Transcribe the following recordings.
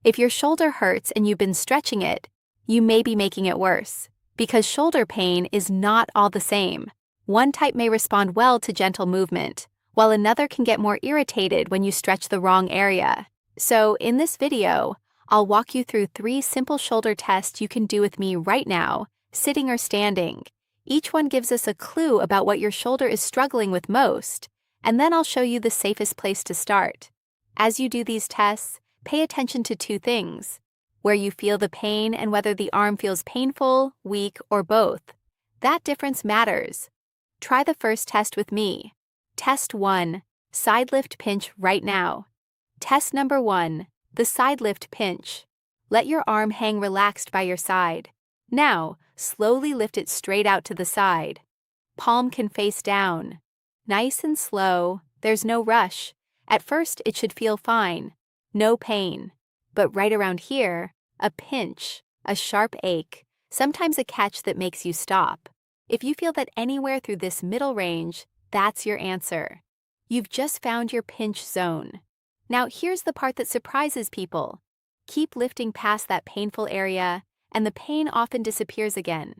If your shoulder hurts and you've been stretching it, you may be making it worse, because shoulder pain is not all the same. One type may respond well to gentle movement, while another can get more irritated when you stretch the wrong area. So, in this video, I'll walk you through 3 simple shoulder tests you can do with me right now, sitting or standing. Each one gives us a clue about what your shoulder is struggling with most, and then I'll show you the safest place to start. As you do these tests, pay attention to 2 things: where you feel the pain and whether the arm feels painful, weak, or both. That difference matters. Try the first test with me. Test 1, side lift pinch right now. Test number 1, the side lift pinch. Let your arm hang relaxed by your side. Now, slowly lift it straight out to the side. Palm can face down. Nice and slow, there's no rush. At first, it should feel fine. No pain. But right around here, a pinch, a sharp ache, sometimes a catch that makes you stop. If you feel that anywhere through this middle range, that's your answer. You've just found your pinch zone. Now here's the part that surprises people. Keep lifting past that painful area, and the pain often disappears again.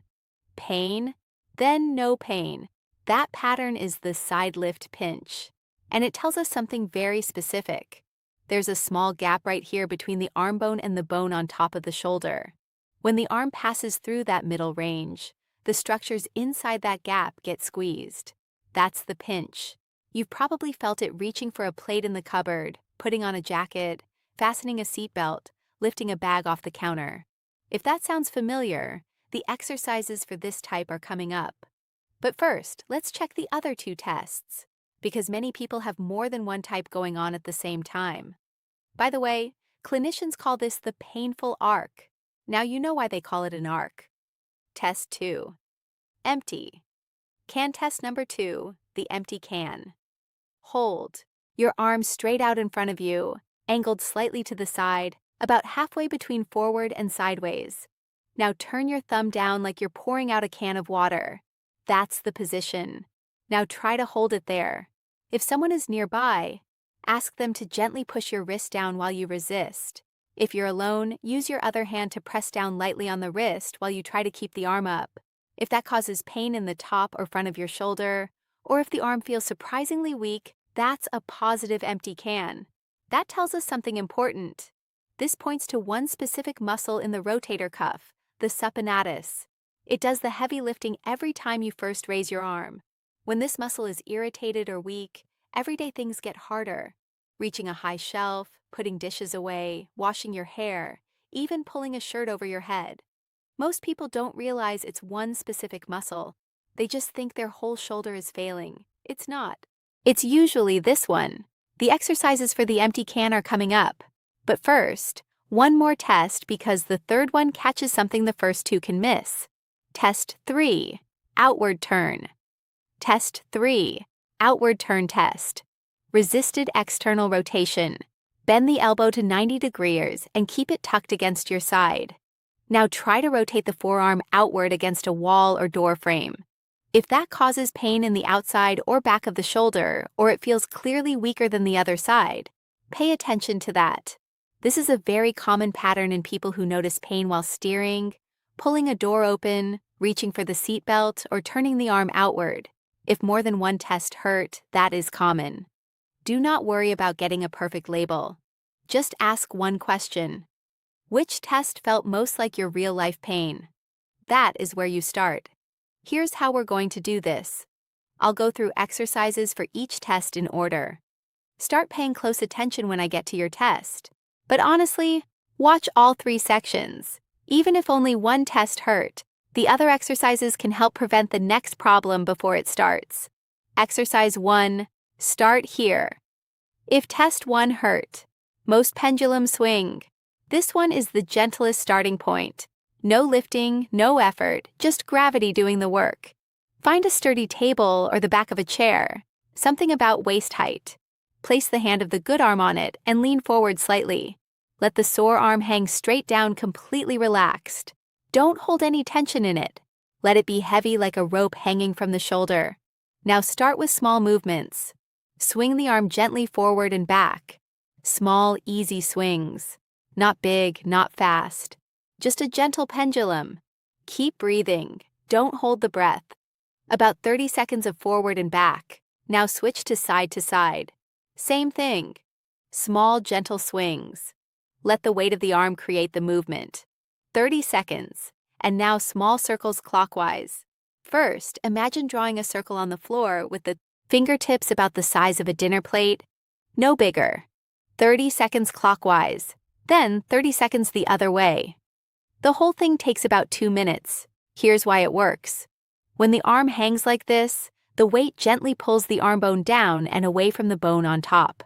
Pain, then no pain. That pattern is the side lift pinch. And it tells us something very specific. There's a small gap right here between the arm bone and the bone on top of the shoulder. When the arm passes through that middle range, the structures inside that gap get squeezed. That's the pinch. You've probably felt it reaching for a plate in the cupboard, putting on a jacket, fastening a seatbelt, lifting a bag off the counter. If that sounds familiar, the exercises for this type are coming up. But first, let's check the other 2 tests, because many people have more than one type going on at the same time. By the way, clinicians call this the painful arc. Now you know why they call it an arc. Test 2. Empty. Can test number 2, the empty can. Hold. Your arms straight out in front of you, angled slightly to the side, about halfway between forward and sideways. Now turn your thumb down like you're pouring out a can of water. That's the position. Now try to hold it there. If someone is nearby, ask them to gently push your wrist down while you resist. If you're alone, use your other hand to press down lightly on the wrist while you try to keep the arm up. If that causes pain in the top or front of your shoulder, or if the arm feels surprisingly weak, that's a positive empty can. That tells us something important. This points to one specific muscle in the rotator cuff, the supinatus. It does the heavy lifting every time you first raise your arm. When this muscle is irritated or weak, everyday things get harder. Reaching a high shelf, putting dishes away, washing your hair, even pulling a shirt over your head. Most people don't realize it's one specific muscle. They just think their whole shoulder is failing. It's not. It's usually this one. The exercises for the empty can are coming up. But first, one more test because the third one catches something the first 2 can miss. Test 3, outward turn. Test 3, outward turn test. Resisted external rotation. Bend the elbow to 90 degrees and keep it tucked against your side. Now try to rotate the forearm outward against a wall or door frame. If that causes pain in the outside or back of the shoulder, or it feels clearly weaker than the other side, pay attention to that. This is a very common pattern in people who notice pain while steering, pulling a door open, reaching for the seatbelt, or turning the arm outward. If more than one test hurt, that is common. Do not worry about getting a perfect label. Just ask one question. Which test felt most like your real-life pain? That is where you start. Here's how we're going to do this. I'll go through exercises for each test in order. Start paying close attention when I get to your test. But honestly, watch all 3 sections. Even if only one test hurt, the other exercises can help prevent the next problem before it starts. Exercise 1, start here. If test 1 hurt, most pendulums swing. This one is the gentlest starting point. No lifting, no effort, just gravity doing the work. Find a sturdy table or the back of a chair, something about waist height. Place the hand of the good arm on it and lean forward slightly. Let the sore arm hang straight down, completely relaxed. Don't hold any tension in it. Let it be heavy like a rope hanging from the shoulder. Now start with small movements. Swing the arm gently forward and back. Small, easy swings. Not big, not fast. Just a gentle pendulum. Keep breathing. Don't hold the breath. About 30 seconds of forward and back. Now switch to side. Same thing. Small, gentle swings. Let the weight of the arm create the movement. 30 seconds. And now small circles clockwise. First, imagine drawing a circle on the floor with the fingertips about the size of a dinner plate. No bigger. 30 seconds clockwise. Then 30 seconds the other way. The whole thing takes about 2 minutes. Here's why it works. When the arm hangs like this, the weight gently pulls the arm bone down and away from the bone on top.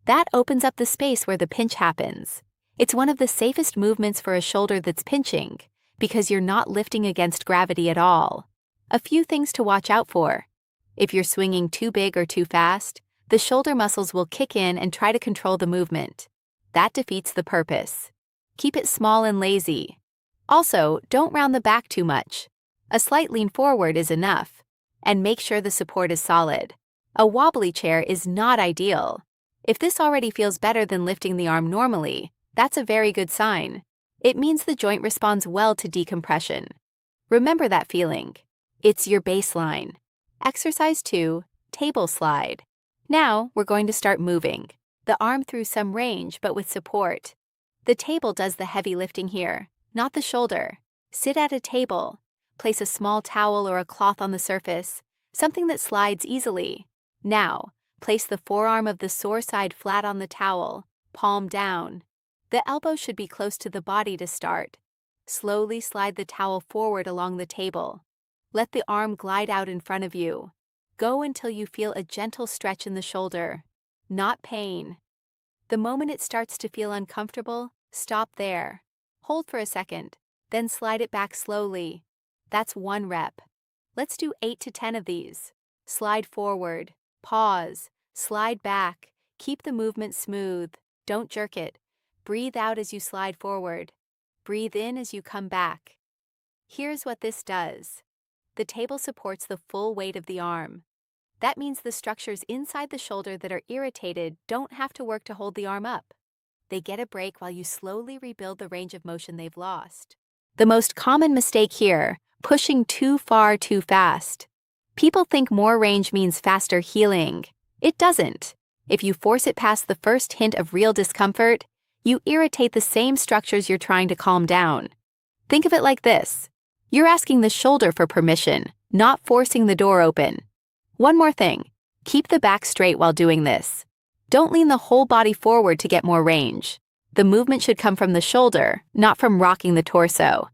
That opens up the space where the pinch happens. It's one of the safest movements for a shoulder that's pinching, because you're not lifting against gravity at all. A few things to watch out for. If you're swinging too big or too fast, the shoulder muscles will kick in and try to control the movement. That defeats the purpose. Keep it small and lazy. Also, don't round the back too much. A slight lean forward is enough. And make sure the support is solid. A wobbly chair is not ideal. If this already feels better than lifting the arm normally, that's a very good sign. It means the joint responds well to decompression. Remember that feeling. It's your baseline. Exercise 2, table slide. Now, we're going to start moving. The arm through some range, but with support. The table does the heavy lifting here, not the shoulder. Sit at a table. Place a small towel or a cloth on the surface, something that slides easily. Now, place the forearm of the sore side flat on the towel, palm down. The elbow should be close to the body to start. Slowly slide the towel forward along the table. Let the arm glide out in front of you. Go until you feel a gentle stretch in the shoulder. Not pain. The moment it starts to feel uncomfortable, stop there. Hold for a second, then slide it back slowly. That's 1 rep. Let's do 8 to 10 of these. Slide forward, pause, slide back. Keep the movement smooth. Don't jerk it. Breathe out as you slide forward. Breathe in as you come back. Here's what this does. The table supports the full weight of the arm. That means the structures inside the shoulder that are irritated don't have to work to hold the arm up. They get a break while you slowly rebuild the range of motion they've lost. The most common mistake here, pushing too far too fast. People think more range means faster healing. It doesn't. If you force it past the first hint of real discomfort, you irritate the same structures you're trying to calm down. Think of it like this. You're asking the shoulder for permission, not forcing the door open. One more thing. Keep the back straight while doing this. Don't lean the whole body forward to get more range. The movement should come from the shoulder, not from rocking the torso.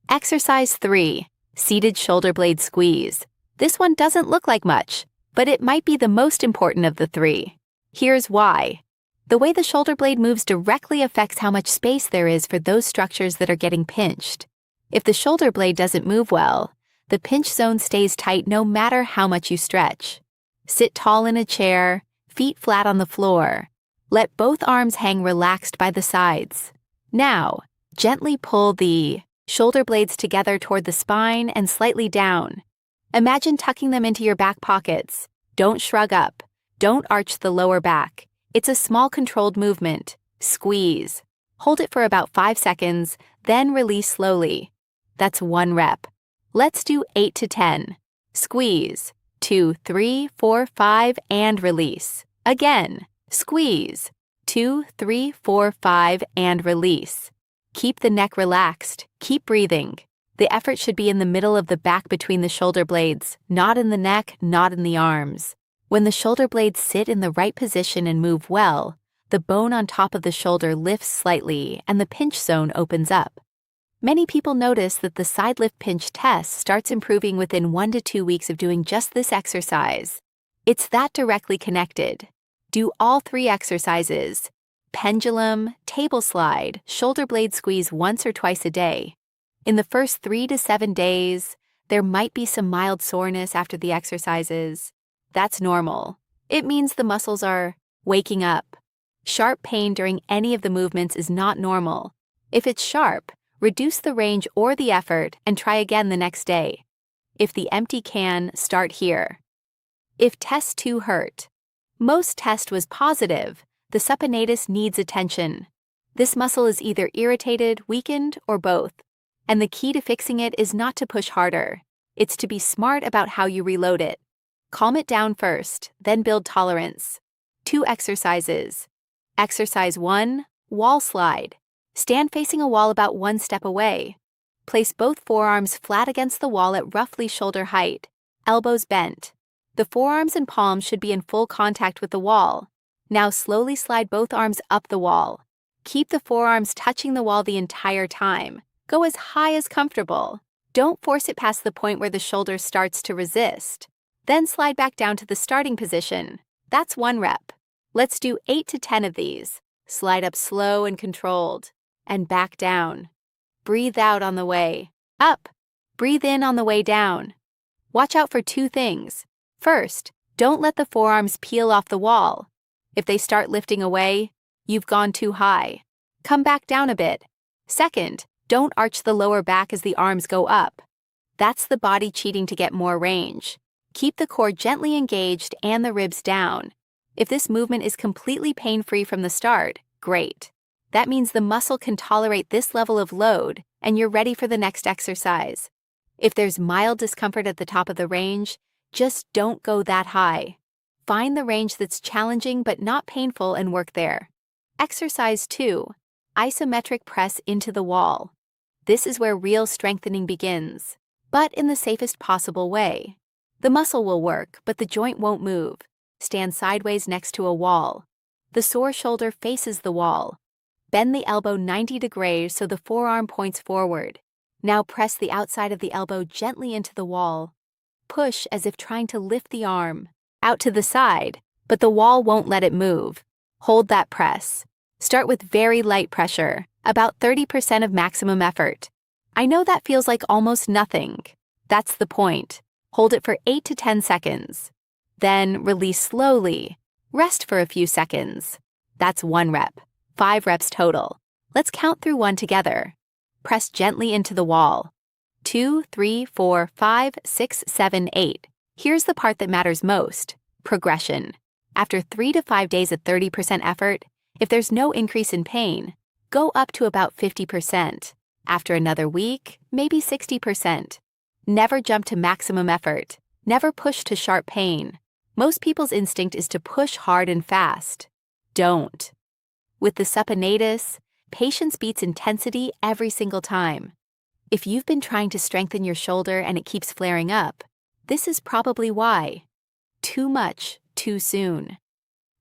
Exercise 3, seated shoulder blade squeeze. This one doesn't look like much, but it might be the most important of the 3. Here's why. The way the shoulder blade moves directly affects how much space there is for those structures that are getting pinched. If the shoulder blade doesn't move well, the pinch zone stays tight no matter how much you stretch. Sit tall in a chair, feet flat on the floor. Let both arms hang relaxed by the sides. Now, gently pull the shoulder blades together toward the spine and slightly down. Imagine tucking them into your back pockets. Don't shrug up. Don't arch the lower back. It's a small controlled movement. Squeeze. Hold it for about 5 seconds, then release slowly. That's 1 rep. Let's do 8 to 10. Squeeze. 2, 3, 4, 5, and release. Again. Squeeze. 2, 3, 4, 5, and release. Keep the neck relaxed. Keep breathing. The effort should be in the middle of the back between the shoulder blades, not in the neck, not in the arms. When the shoulder blades sit in the right position and move well, the bone on top of the shoulder lifts slightly and the pinch zone opens up. Many people notice that the side lift pinch test starts improving within 1 to 2 weeks of doing just this exercise. It's that directly connected. Do all 3 exercises: pendulum, table slide, shoulder blade squeeze once or twice a day. In the first 3 to 7 days, there might be some mild soreness after the exercises. That's normal. It means the muscles are waking up. Sharp pain during any of the movements is not normal. If it's sharp, reduce the range or the effort and try again the next day. If the empty can, start here. If test 2 hurt. Most test was positive. The supinatus needs attention. This muscle is either irritated, weakened, or both. And the key to fixing it is not to push harder. It's to be smart about how you reload it. Calm it down first, then build tolerance. 2 exercises. Exercise 1, wall slide. Stand facing a wall about 1 step away. Place both forearms flat against the wall at roughly shoulder height, elbows bent. The forearms and palms should be in full contact with the wall. Now slowly slide both arms up the wall. Keep the forearms touching the wall the entire time. Go as high as comfortable. Don't force it past the point where the shoulder starts to resist. Then slide back down to the starting position. That's 1 rep. Let's do 8 to 10 of these. Slide up slow and controlled. And back down. Breathe out on the way up. Breathe in on the way down. Watch out for 2 things. First, don't let the forearms peel off the wall. If they start lifting away, you've gone too high. Come back down a bit. Second, don't arch the lower back as the arms go up. That's the body cheating to get more range. Keep the core gently engaged and the ribs down. If this movement is completely pain-free from the start, great. That means the muscle can tolerate this level of load, and you're ready for the next exercise. If there's mild discomfort at the top of the range, just don't go that high. Find the range that's challenging but not painful and work there. Exercise 2, isometric press into the wall. This is where real strengthening begins, but in the safest possible way. The muscle will work, but the joint won't move. Stand sideways next to a wall. The sore shoulder faces the wall. Bend the elbow 90 degrees so the forearm points forward. Now press the outside of the elbow gently into the wall. Push as if trying to lift the arm out to the side, but the wall won't let it move. Hold that press. Start with very light pressure, about 30% of maximum effort. I know that feels like almost nothing. That's the point. Hold it for 8 to 10 seconds. Then release slowly. Rest for a few seconds. That's 1 rep. 5 reps total. Let's count through 1 together. Press gently into the wall. 2, 3, 4, 5, 6, 7, 8. Here's the part that matters most: progression. After 3 to 5 days at 30% effort, if there's no increase in pain, go up to about 50%. After another week, maybe 60%. Never jump to maximum effort. Never push to sharp pain. Most people's instinct is to push hard and fast. Don't. With the supinatus, patience beats intensity every single time. If you've been trying to strengthen your shoulder and it keeps flaring up, this is probably why. Too much, too soon.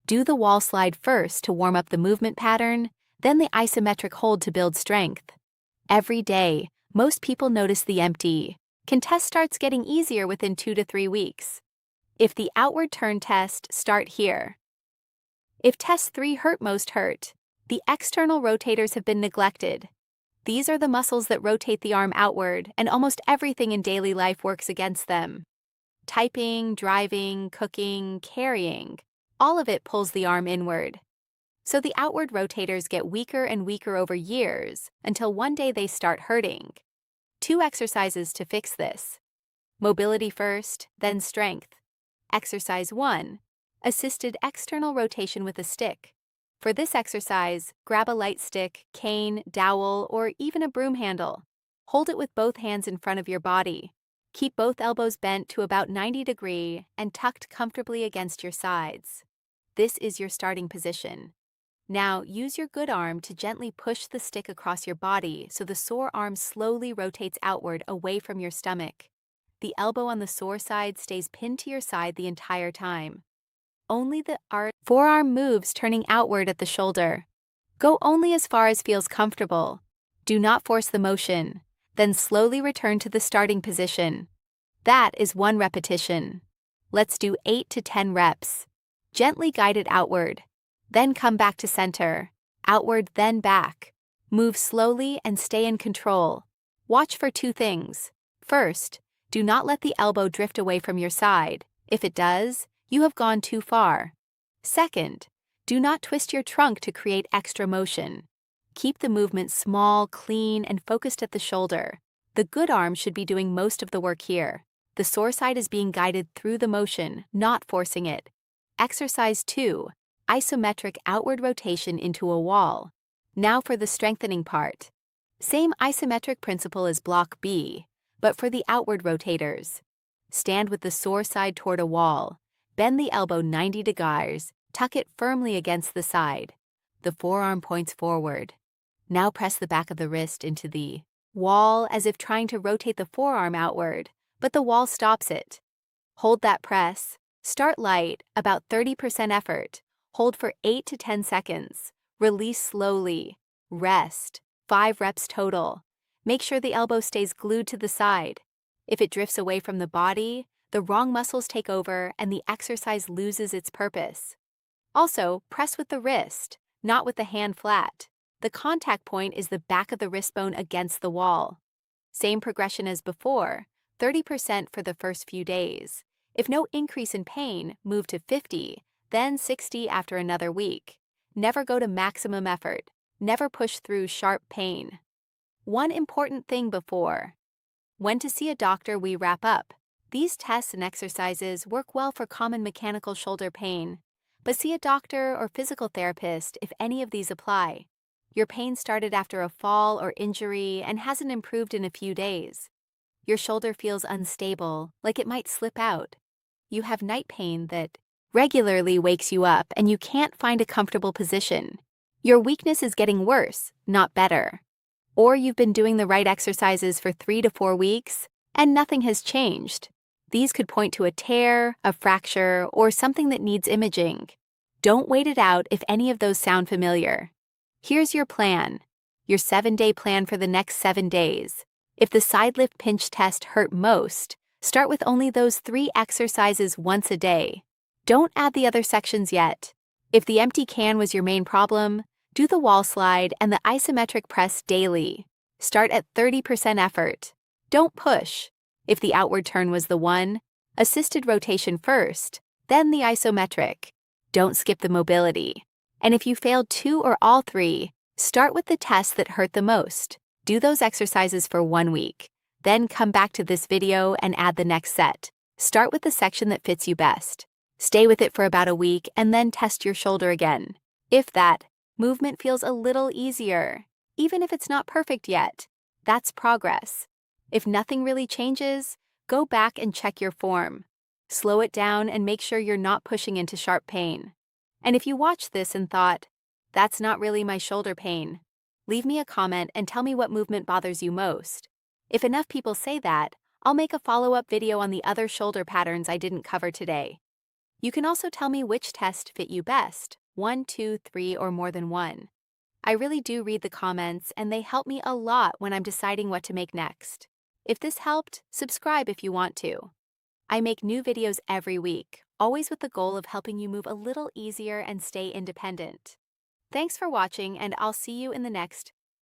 Do the wall slide first to warm up the movement pattern, then the isometric hold to build strength. Every day, most people notice the empty. Contest starts getting easier within 2 to 3 weeks. If the outward turn test, start here. If test 3 hurt most hurt, the external rotators have been neglected. These are the muscles that rotate the arm outward, and almost everything in daily life works against them. Typing, driving, cooking, carrying, all of it pulls the arm inward. So the outward rotators get weaker and weaker over years until one day they start hurting. 2 exercises to fix this. Mobility first, then strength. Exercise 1, assisted external rotation with a stick. For this exercise, grab a light stick, cane, dowel, or even a broom handle. Hold it with both hands in front of your body. Keep both elbows bent to about 90 degrees and tucked comfortably against your sides. This is your starting position. Now, use your good arm to gently push the stick across your body so the sore arm slowly rotates outward away from your stomach. The elbow on the sore side stays pinned to your side the entire time. Only the forearm moves, turning outward at the shoulder. Go only as far as feels comfortable. Do not force the motion. Then slowly return to the starting position. That is 1 repetition. Let's do 8 to 10 reps. Gently guide it outward. Then come back to center. Outward, then back. Move slowly and stay in control. Watch for 2 things. First, do not let the elbow drift away from your side. If it does, you have gone too far. Second, do not twist your trunk to create extra motion. Keep the movement small, clean, and focused at the shoulder. The good arm should be doing most of the work here. The sore side is being guided through the motion, not forcing it. Exercise 2, isometric outward rotation into a wall. Now for the strengthening part. Same isometric principle as block B, but for the outward rotators. Stand with the sore side toward a wall. Bend the elbow 90 degrees, tuck it firmly against the side. The forearm points forward. Now press the back of the wrist into the wall as if trying to rotate the forearm outward, but the wall stops it. Hold that press. Start light, about 30% effort. Hold for 8 to 10 seconds. Release slowly. Rest. 5 reps total. Make sure the elbow stays glued to the side. If it drifts away from the body, the wrong muscles take over and the exercise loses its purpose. Also, press with the wrist, not with the hand flat. The contact point is the back of the wrist bone against the wall. Same progression as before, 30% for the first few days. If no increase in pain, move to 50, then 60 after another week. Never go to maximum effort. Never push through sharp pain. One important thing before. When to see a doctor, we wrap up. These tests and exercises work well for common mechanical shoulder pain, but see a doctor or physical therapist if any of these apply. Your pain started after a fall or injury and hasn't improved in a few days. Your shoulder feels unstable, like it might slip out. You have night pain that regularly wakes you up and you can't find a comfortable position. Your weakness is getting worse, not better. Or you've been doing the right exercises for 3 to 4 weeks and nothing has changed. These could point to a tear, a fracture, or something that needs imaging. Don't wait it out if any of those sound familiar. Here's your plan. Your 7-day plan for the next 7 days. If the side lift pinch test hurt most, start with only those 3 exercises once a day. Don't add the other sections yet. If the empty can was your main problem, do the wall slide and the isometric press daily. Start at 30% effort. Don't push. If the outward turn was the one, assisted rotation first, then the isometric. Don't skip the mobility. And if you failed 2 or all 3, start with the tests that hurt the most. Do those exercises for 1 week. Then come back to this video and add the next set. Start with the section that fits you best. Stay with it for about a week and then test your shoulder again. If that movement feels a little easier, even if it's not perfect yet, that's progress. If nothing really changes, go back and check your form. Slow it down and make sure you're not pushing into sharp pain. And if you watched this and thought, that's not really my shoulder pain, leave me a comment and tell me what movement bothers you most. If enough people say that, I'll make a follow-up video on the other shoulder patterns I didn't cover today. You can also tell me which test fit you best, 1, 2, 3, or more than 1. I really do read the comments and they help me a lot when I'm deciding what to make next. If this helped, subscribe if you want to. I make new videos every week, always with the goal of helping you move a little easier and stay independent. Thanks for watching, and I'll see you in the next